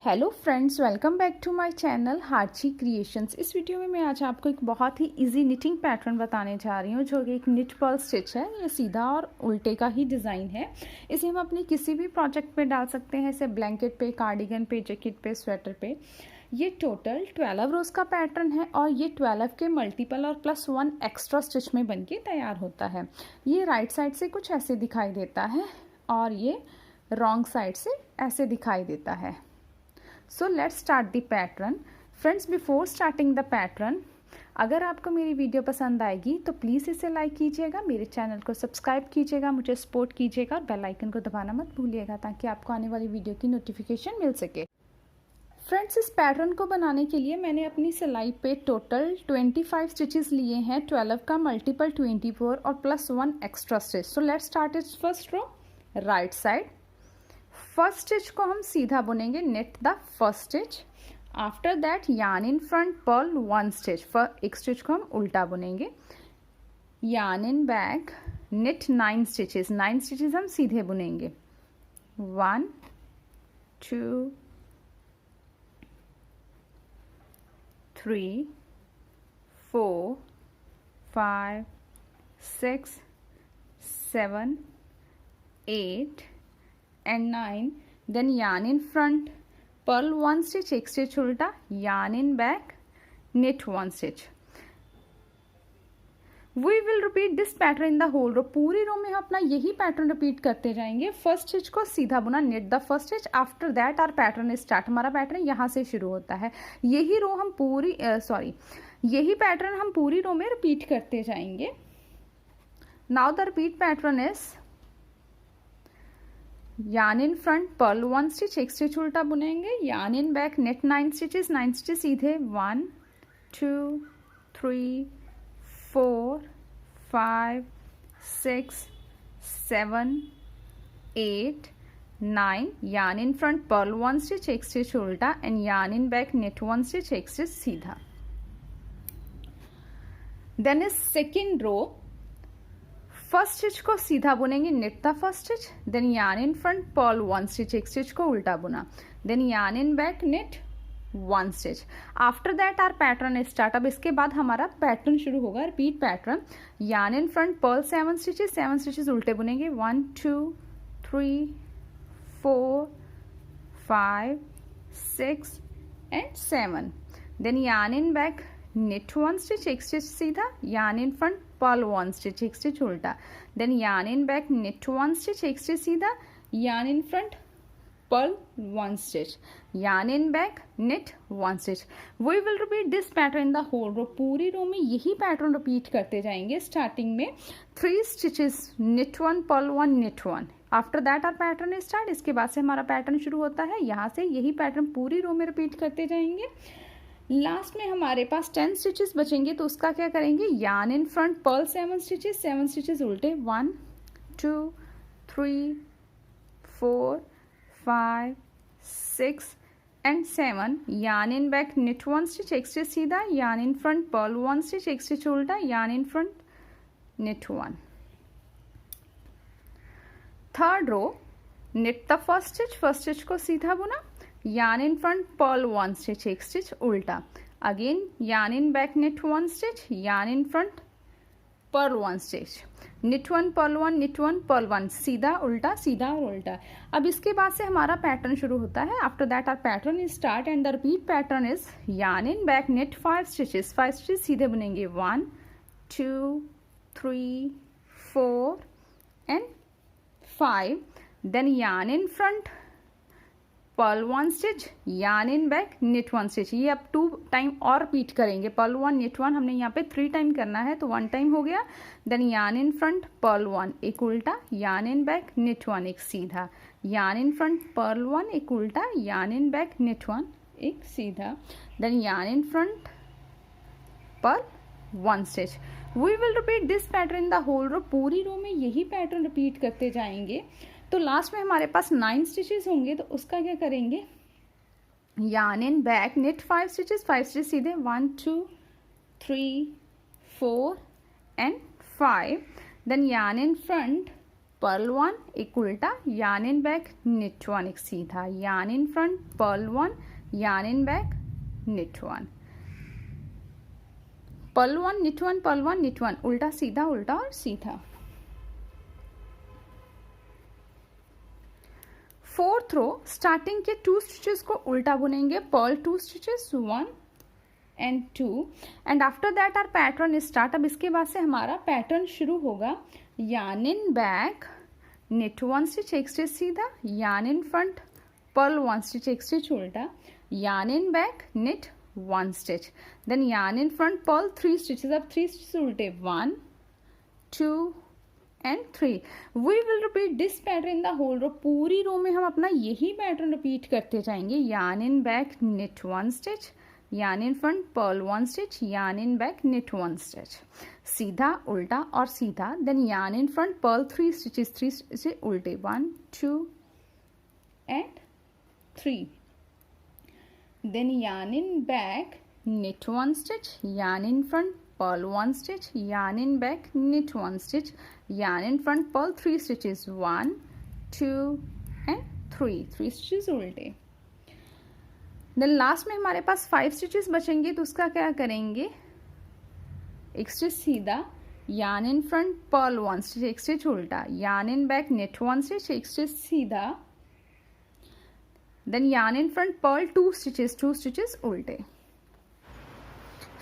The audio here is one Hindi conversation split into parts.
Hello friends, welcome back to my channel Harchi creations. इस वीडियो में मैं आज आपको एक बहुत ही इजी निटिंग पैटर्न बताने जा रही हूँ जो कि एक निट पर्ल स्टिच है। ये सीधा और उल्टे का ही डिज़ाइन है। इसे हम अपनी किसी भी प्रोजेक्ट पे डाल सकते हैं, जैसे ब्लैंकेट पे, कार्डिगन पे, जैकेट पे, स्वेटर पे। ये टोटल 12 रोज़ का पैटर्न है और ये 12 के मल्टीपल और +1 एक्स्ट्रा स्टिच में बन के तैयार होता है। ये राइट साइड से कुछ ऐसे दिखाई देता है और ये रॉन्ग साइड से ऐसे दिखाई देता है। सो let's start the pattern. Friends, before starting the pattern, अगर आपको मेरी वीडियो पसंद आएगी तो प्लीज़ इसे लाइक कीजिएगा, मेरे चैनल को सब्सक्राइब कीजिएगा, मुझे सपोर्ट कीजिएगा और बेल आइकन को दबाना मत भूलिएगा ताकि आपको आने वाली वीडियो की नोटिफिकेशन मिल सके। फ्रेंड्स, इस पैटर्न को बनाने के लिए मैंने अपनी सिलाई पे टोटल 25 स्टिचेस लिए हैं, 12 का मल्टीपल 24 और +1 extra stitch. So let's start its first row. Right side first stitch को हम सीधा बुनेंगे, knit the first stitch. After that yarn in front, purl 1 stitch. एक स्टिच को हम उल्टा बुनेंगे, yarn in back, knit 9 stitches. 9 stitches हम सीधे बुनेंगे। 1 2 3 4 5 6 7 8 and 9. Then yarn in front, purl 1 stitch, एक स्टिच उल्टा, yarn in back, knit 1 stitch. We will repeat this pattern in the whole row. पूरी रो में हम अपना यही पैटर्न रिपीट करते जाएंगे। फर्स्ट स्टिच को सीधा बुना, knit the first stitch. After that our pattern start. हमारा पैटर्न यहाँ से शुरू होता है। यही रो हम यही पैटर्न हम पूरी रो में रिपीट करते जाएंगे। Now the repeat pattern is yarn in front, purl 1 stitch, एक स्टिच उल्टा बुनेंगे, yarn in back, knit 9 stitches. 9 stitch सीधे, 1 2 3 4 5 6 7 8 9। Yarn in front, purl 1 stitch, एक स्टिच उल्टा and yarn in back, knit 1 stitch, एक स्टिच सीधा। Then is second row. First stitch को सीधा बुनेंगे, knit the first stitch, then yarn in front, purl 1 stitch, एक स्टिच को उल्टा बुना, then yarn in back, knit 1 stitch. After that our pattern start. अब इसके बाद हमारा पैटर्न शुरू होगा, repeat pattern. Yarn in front, purl 7 stitches, 7 stitches उल्टे बुनेंगे, 1 2 3 4 5 6 and 7। Then yarn in back, knit 1 stitch, एक स्टिच सीधा, yarn in front, purl 1 stitch, एक स्टिच उल्टा, then yarn in back, knit 1 stitch, एक स्टिच सीधा, yarn in front, purl 1 stitch, yarn in back, knit 1 stitch. We will repeat this pattern in the whole row. पूरी रो में यही पैटर्न रिपीट करते जाएंगे। स्टार्टिंग में 3 stitches, knit 1, purl 1, knit 1। After that our pattern start. इसके बाद से हमारा पैटर्न शुरू होता है। यहाँ से यही पैटर्न पूरी रो में रिपीट करते जाएंगे। लास्ट में हमारे पास 10 स्टिचेस बचेंगे, तो उसका क्या करेंगे, yarn in front, purl 7 stitches, 7 stitches उल्टे, 1 2 3 4 5 6 and 7। Yarn in back, knit 1 stitch, एक स्टिच सीधा, yarn in front, purl 1 stitch, एक स्टिच उल्टा, yarn in front, knit 1। Third row, knit the first stitch को सीधा बुना, yarn in front, purl 1 stitch, एक स्टिच उल्टा, again yarn in back, knit 1 stitch, yarn in front, purl 1 stitch, knit 1 purl 1, knit 1 purl 1, सीधा उल्टा, सीधा और उल्टा। अब इसके बाद से हमारा पैटर्न शुरू होता है। After that our pattern is start and the repeat pattern is yarn in back, knit 5 stitches, 5 stitch सीधे बुनेंगे, 1 2 3 4 and 5। Then yarn in front, purl 1 stitch, yarn in back, knit 1 stitch. ये अब 2 टाइम और रिपीट करेंगे। पर्ल 1 knit 1 हमने यहाँ पे 3 टाइम करना है, तो 1 टाइम हो गया। Then yarn in front, purl 1 एक उल्टा, यार्न इन बैक, knit 1 एक सीधा, यार्न इन फ्रंट, पर्ल 1 एक उल्टा, यार्न इन बैक, knit 1 एक सीधा, then yarn in front, purl 1 stitch. We will repeat this pattern in the whole row. पूरी रो में यही पैटर्न रिपीट करते जाएंगे। तो लास्ट में हमारे पास 9 स्टिचेस होंगे, तो उसका क्या करेंगे, yarn in back, knit 5 stitches, 5 stitch सीधे, 1 2 3 4 and 5। Then yarn in front, purl 1 एक उल्टा, यार्न इन बैक, निट 1 एक सीधा, yarn in front, purl 1, yarn in back, knit 1, purl 1, knit 1, purl 1, knit 1, उल्टा सीधा, उल्टा और सीधा। फोर्थ रो स्टार्टिंग के 2 स्टिचेस को उल्टा बुनेंगे, purl 2 stitches 1 and 2 and after that our pattern start. अब इसके बाद से हमारा पैटर्न शुरू होगा, yarn in back, knit 1 stitch एक स्टिच सीधा, yarn in front, purl 1 stitch एक स्टिच उल्टा, yarn in back, knit 1 stitch, then yarn in front, purl 3 stitches. अब 3 स्टिचेस उल्टे, 1 2 and 3। We will repeat this pattern in the whole row. पूरी रो में हम अपना यही पैटर्न रिपीट करते जाएंगे, yarn in back, knit 1 stitch, yarn in front, purl 1 stitch, yarn in back, knit 1 stitch, सीधा उल्टा और सीधा, then yarn in front, purl 3 stitches, 3 stitches उल्टे, 1 2 and 3, then yarn in back, knit 1 stitch, yarn in front, purl 1 stitch, yarn in back, knit 1 stitch, yarn in front, purl 3 stitches, 1 2 and 3 stitches उल्टे। देन लास्ट में हमारे पास 5 स्टिचेस बचेंगे, तो उसका क्या करेंगे, एक स्टिच सीधा, yarn in front, purl 1 stitch एक स्टिच उल्टा, yarn in back, knit 1 stitch एक स्टिच सीधा, then yarn in front, purl 2 stitches उल्टे।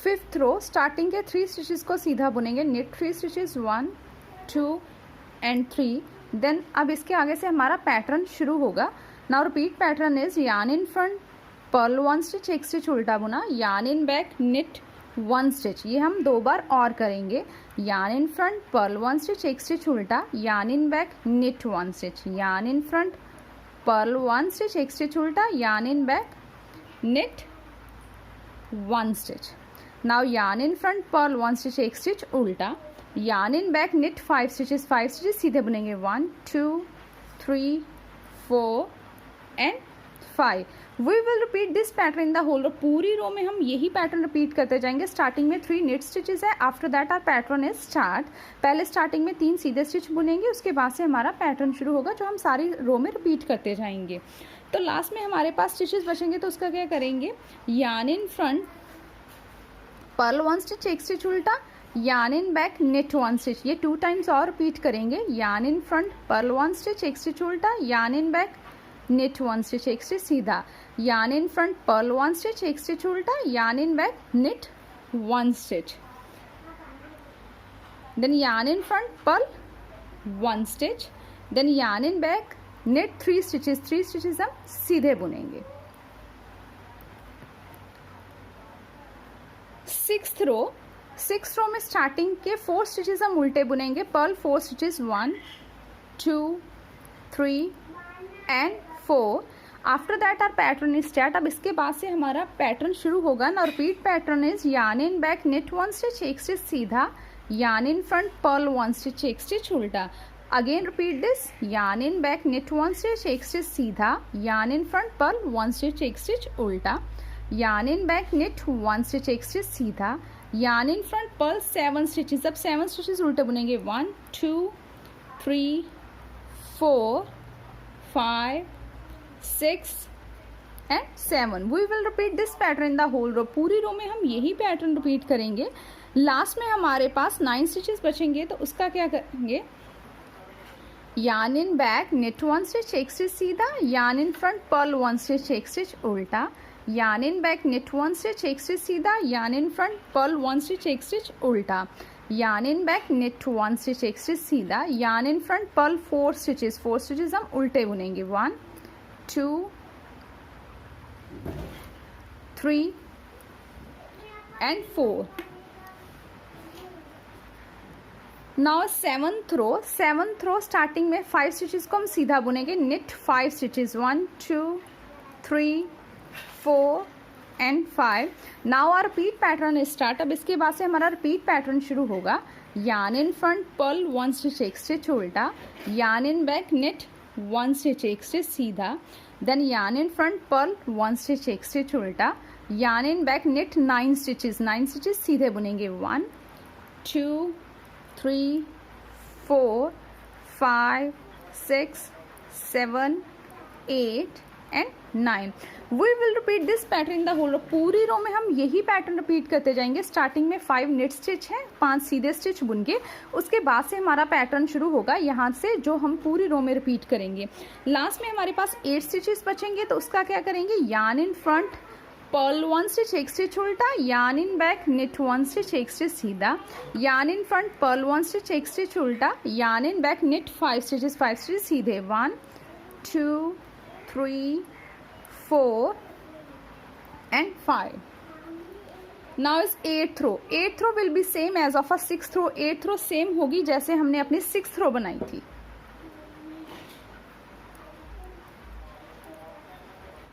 फिफ्थ रो स्टार्टिंग के 3 स्टिचेस को सीधा बुनेंगे, निट 3 स्टिचेस 1 2 एंड 3, देन अब इसके आगे से हमारा पैटर्न शुरू होगा। Now repeat pattern is yarn in front, purl 1 stitch एक स्टिच उल्टा बुना, yarn in back, knit 1 stitch. ये हम 2 बार और करेंगे, yarn in front, purl 1 stitch एक स्टिच उल्टा, yarn in back, knit 1 stitch, yarn in front, purl 1 stitch एक स्टिच उल्टा, yarn in back, knit 1 stitch. Now yarn in front, purl 1 stitch एक स्टिच उल्टा, yarn in back, knit 5 stitches सीधे बुनेंगे, 1 2 3 4 and 5। We will repeat this pattern in the whole row. पूरी रो में हम यही पैटर्न रिपीट करते जाएंगे। स्टार्टिंग में 3 निट स्टिचेस है, after that our pattern is start. पहले स्टार्टिंग में 3 सीधे स्टिच बुनेंगे, उसके बाद से हमारा पैटर्न शुरू होगा, जो हम सारी रो में रिपीट करते जाएंगे। तो लास्ट में हमारे पास स्टिचेस बचेंगे, तो उसका क्या करेंगे, yarn in front, purl 1 stitch एक स्टिच उल्टा, yarn in back, knit 1 stitch. ये 2 टाइम्स और रिपीट करेंगे, yarn in front, purl 1 stitch एक स्टिच उल्टा, yarn in back, knit 1 stitch एक स्टिच सीधा, yarn in front, purl 1 stitch एक स्टिच उल्टा, yarn in back, knit 1 stitch, then yarn in front, purl 1 stitch, then yarn in back, knit 3 stitches हम सीधे बुनेंगे। सिक्स्थ रो में स्टार्टिंग के 4 स्टिचेस हम उल्टे बुनेंगे, purl 4 stitches 1 2 3 and 4। After that our pattern is start. अब इसके बाद से हमारा पैटर्न शुरू होगा ना। Repeat pattern is yarn in back, knit 1 stitch एक स्टिच सीधा, yarn in front, purl 1 stitch एक स्टिच उल्टा। Again repeat this, yarn in back, knit 1 stitch एक स्टिच सीधा, yarn in front, purl 1 stitch एक स्टिच उल्टा, yarn in back, knit 1 stitch एक स्टिच सीधा, yarn in front, purl 7 stitches. अब 7 स्टिचेस उल्टे बुनेंगे, 1 2 3 4 5 6 and 7। We will repeat this pattern in the whole row. पूरी रो में हम यही पैटर्न रिपीट करेंगे। लास्ट में हमारे पास 9 स्टिचेस बचेंगे, तो उसका क्या करेंगे, yarn in back, knit 1 stitch एक स्टिच सीधा, yarn in front, purl 1 stitch एक स्टिच उल्टा, yarn in back, knit 1 stitch एक स्टिच सीधा, yarn in front, purl 1 stitch एक स्टिच उल्टा, yarn in back, knit 1 stitch एक स्टिच सीधा, yarn in front, purl 4 stitches हम उल्टे बुनेंगे, 1 2 3 and 4। Now seventh row starting में 5 स्टिचेस को हम सीधा बुनेंगे, knit 5 stitches 1 2 3 4 and 5। Now our repeat pattern start. अब इसके बाद से हमारा रिपीट पैटर्न शुरू होगा, yarn in front, purl 1 stitch एक स्टिच उल्टा, yarn in back, knit 1 stitch एक स्टिच सीधा, then yarn in front, purl 1 stitch एक स्टिच उल्टा, yarn in back, knit 9 stitches सीधे बुनेंगे, 1 2 3 4 5 6 7 8 and 9. We will repeat this pattern in the whole row. पूरी रो में हम यही पैटर्न रिपीट करते जाएंगे. स्टार्टिंग में 5 नेट स्टिच है, 5 सीधे स्टिच बुन के, उसके बाद से हमारा पैटर्न शुरू होगा यहाँ से, जो हम पूरी रो में रिपीट करेंगे. लास्ट में हमारे पास 8 स्टिचेस बचेंगे, तो उसका क्या करेंगे, yarn in front, purl 1 stitch, 1 stitch उल्टा, yarn in back, knit 1 stitch, 1 stitch सीधा, yarn in front, purl 1 stitch, 1 stitch उल्टा, yarn in back, knit 5 stitches, 5 stitch सीधे. 1 2 3 4 and 5. Now is 8th row. 8th row will be same as of a 6th row. 8th row same होगी जैसे हमने अपनी 6th row बनाई थी.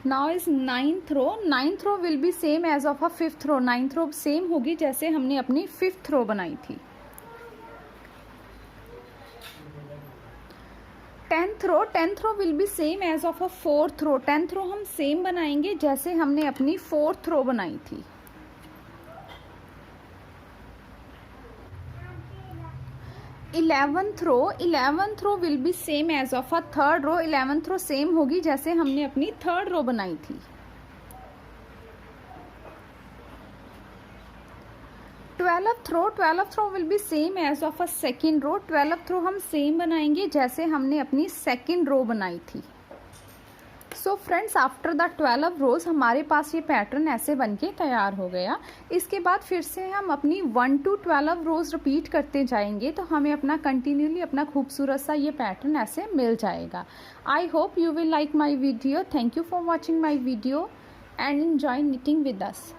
Now is 9th row. 9th row will be same as of a 5th row. 9th row same होगी जैसे हमने अपनी 5th row बनाई थी. 10th row. 10th row will be same as of a 4th row. 10th row हम सेम बनाएंगे जैसे हमने अपनी 4th row बनाई थी. 11th row. 11th row will be same as of a 3rd row. 11th row same होगी जैसे हमने अपनी 3rd row बनाई थी. 12th row. 12th row will be same as of a 2nd row. 12th row हम सेम बनाएंगे जैसे हमने अपनी 2nd row बनाई थी. सो फ्रेंड्स, आफ्टर द 12 रोज हमारे पास ये पैटर्न ऐसे बन के तैयार हो गया. इसके बाद फिर से हम अपनी 1 to 12 रोज रिपीट करते जाएंगे, तो हमें अपना कंटिन्यूली अपना खूबसूरत सा ये पैटर्न ऐसे मिल जाएगा. I hope you will like my video. Thank you for watching my video and enjoy knitting with us.